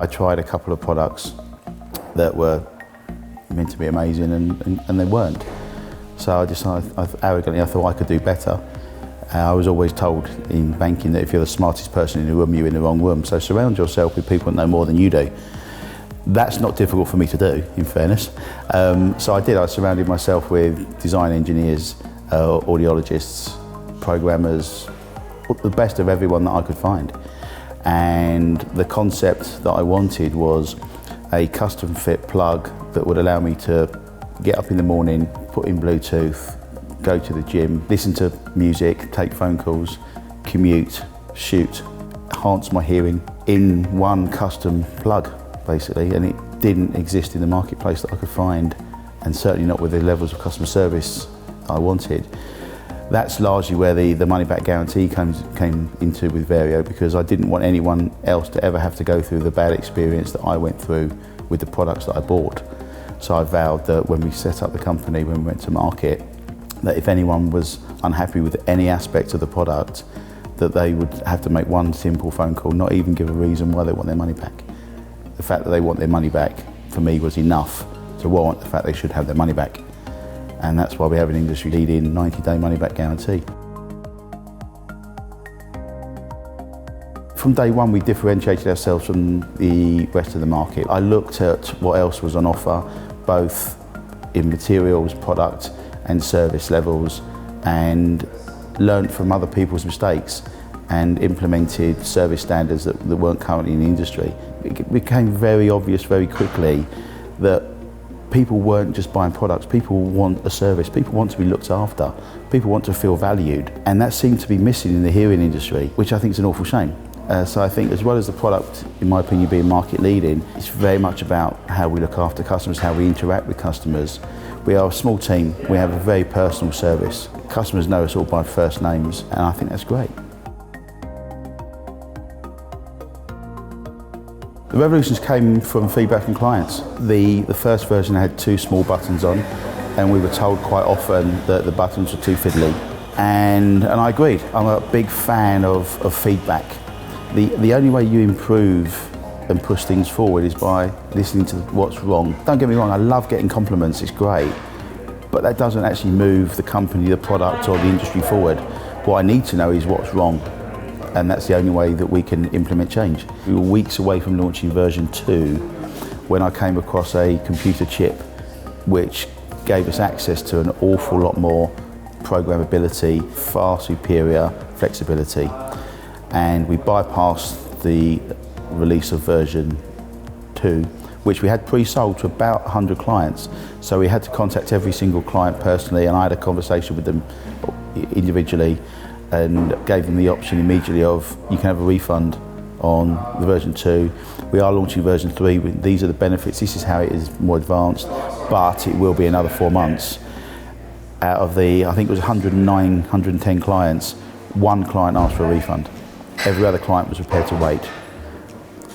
I tried a couple of products that were meant to be amazing and they weren't. So I arrogantly thought I could do better. I was always told in banking that if you're the smartest person in the room, you're in the wrong room. So surround yourself with people that know more than you do. That's not difficult for me to do, in fairness. So I did. I surrounded myself with design engineers, audiologists, programmers, the best of everyone that I could find. And the concept that I wanted was a custom fit plug that would allow me to get up in the morning, put in Bluetooth, go to the gym, listen to music, take phone calls, commute, shoot, enhance my hearing in one custom plug, basically. And it didn't exist in the marketplace that I could find, and certainly not with the levels of customer service I wanted. That's largely where the money-back guarantee came into with Vario, because I didn't want anyone else to ever have to go through the bad experience that I went through with the products that I bought. So I vowed that when we set up the company, when we went to market, that if anyone was unhappy with any aspect of the product, that they would have to make one simple phone call, not even give a reason why they want their money back. The fact that they want their money back, for me, was enough to warrant the fact they should have their money back. And that's why we have an industry-leading 90-day money-back guarantee. From day one, we differentiated ourselves from the rest of the market. I looked at what else was on offer, both in materials, product and service levels, and learned from other people's mistakes and implemented service standards that weren't currently in the industry. It became very obvious very quickly that people weren't just buying products, people want a service, people want to be looked after, people want to feel valued. And that seemed to be missing in the hearing industry, which I think is an awful shame. So I think as well as the product, in my opinion, being market leading, it's very much about how we look after customers, how we interact with customers. We are a small team, we have a very personal service. Customers know us all by first names, and I think that's great. The revolutions came from feedback from clients. The first version had 2 small buttons on, and we were told quite often that the buttons were too fiddly. And I agreed. I'm a big fan of feedback. The only way you improve and push things forward is by listening to what's wrong. Don't get me wrong, I love getting compliments, it's great, but that doesn't actually move the company, the product or the industry forward. What I need to know is what's wrong. And that's the only way that we can implement change. We were weeks away from launching version 2 when I came across a computer chip which gave us access to an awful lot more programmability, far superior flexibility. And we bypassed the release of version 2, which we had pre-sold to about 100 clients. So we had to contact every single client personally, and I had a conversation with them individually and gave them the option immediately of, you can have a refund on the version 2. We are launching version 3. These are the benefits. This is how it is more advanced, but it will be another 4 months. Out of the, I think it was 109, 110 clients, 1 client asked for a refund. Every other client was prepared to wait.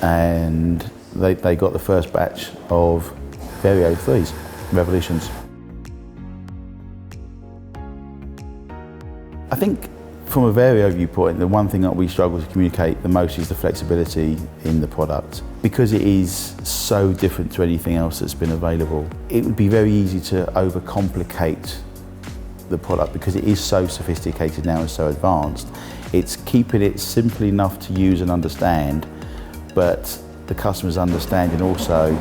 And they got the first batch of Vario 3s, Revolutions. I think from a Vario viewpoint, the one thing that we struggle to communicate the most is the flexibility in the product. Because it is so different to anything else that's been available, it would be very easy to overcomplicate the product because it is so sophisticated now and so advanced. It's keeping it simple enough to use and understand, but the customer's understanding also,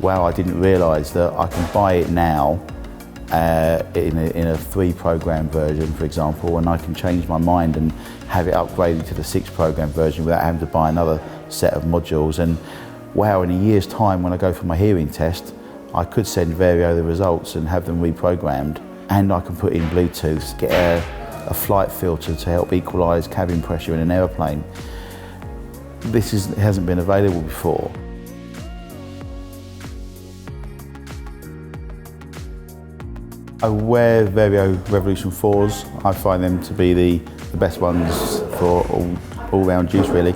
wow, I didn't realise that I can buy it now in a 3-program version, for example, and I can change my mind and have it upgraded to the 6-program version without having to buy another set of modules. And wow, in a year's time when I go for my hearing test, I could send Vario the results and have them reprogrammed, and I can put in Bluetooth, get a flight filter to help equalise cabin pressure in an aeroplane. This hasn't been available before. I wear Vario Revolution 4s. I find them to be the best ones for all-round use, really.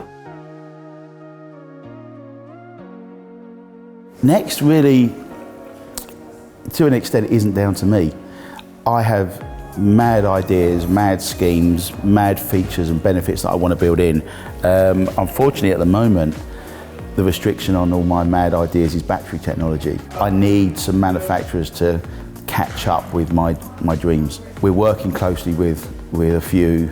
Next, really, to an extent, isn't down to me. I have mad ideas, mad schemes, mad features and benefits that I want to build in. Unfortunately, at the moment, The restriction on all my mad ideas is battery technology. I need some manufacturers to catch up with my dreams. We're working closely with a few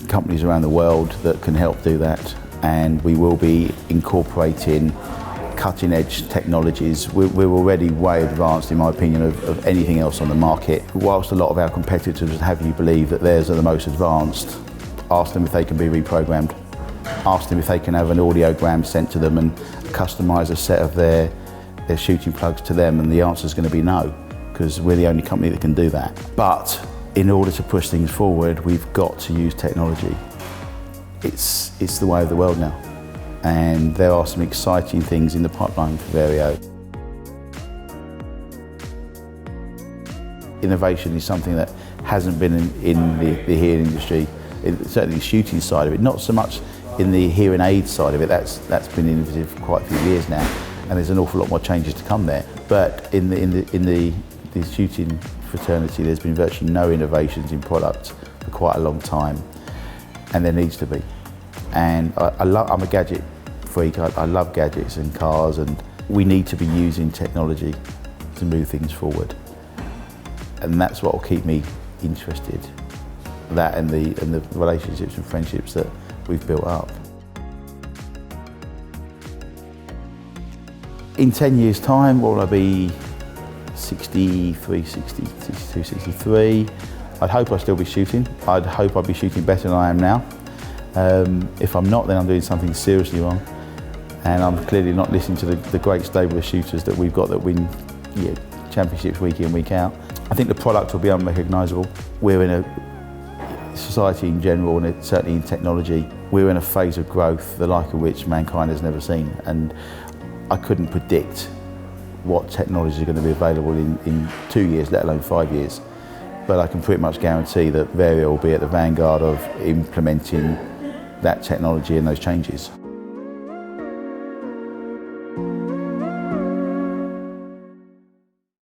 companies around the world that can help do that, and we will be incorporating cutting edge technologies. We're already way advanced, in my opinion, of anything else on the market. Whilst a lot of our competitors have you believe that theirs are the most advanced, ask them if they can be reprogrammed. Ask them if they can have an audiogram sent to them and customise a set of their shooting plugs to them, and the answer is going to be no, because we're the only company that can do that. But in order to push things forward, we've got to use technology. It's the way of the world now, and there are some exciting things in the pipeline for Vario. Innovation is something that hasn't been in the hearing industry, certainly the shooting side of it, not so much in the hearing aid side of it. That's been innovative for quite a few years now, and there's an awful lot more changes to come there. But in the shooting fraternity, there's been virtually no innovations in product for quite a long time, and there needs to be. And I'm a gadget freak. I love gadgets and cars, and we need to be using technology to move things forward, and that's what will keep me interested. That and the relationships and friendships that we've built up. In 10 years' time, will I be 63, 62, 63? I'd hope I'd still be shooting. I'd hope I'd be shooting better than I am now. If I'm not, then I'm doing something seriously wrong. And I'm clearly not listening to the great stable of shooters that we've got that win championships week in, week out. I think the product will be unrecognisable. We're in a society in general, and certainly in technology, we're in a phase of growth the like of which mankind has never seen, and I couldn't predict what technologies are going to be available in 2 years, let alone 5 years, but I can pretty much guarantee that Vario will be at the vanguard of implementing that technology and those changes.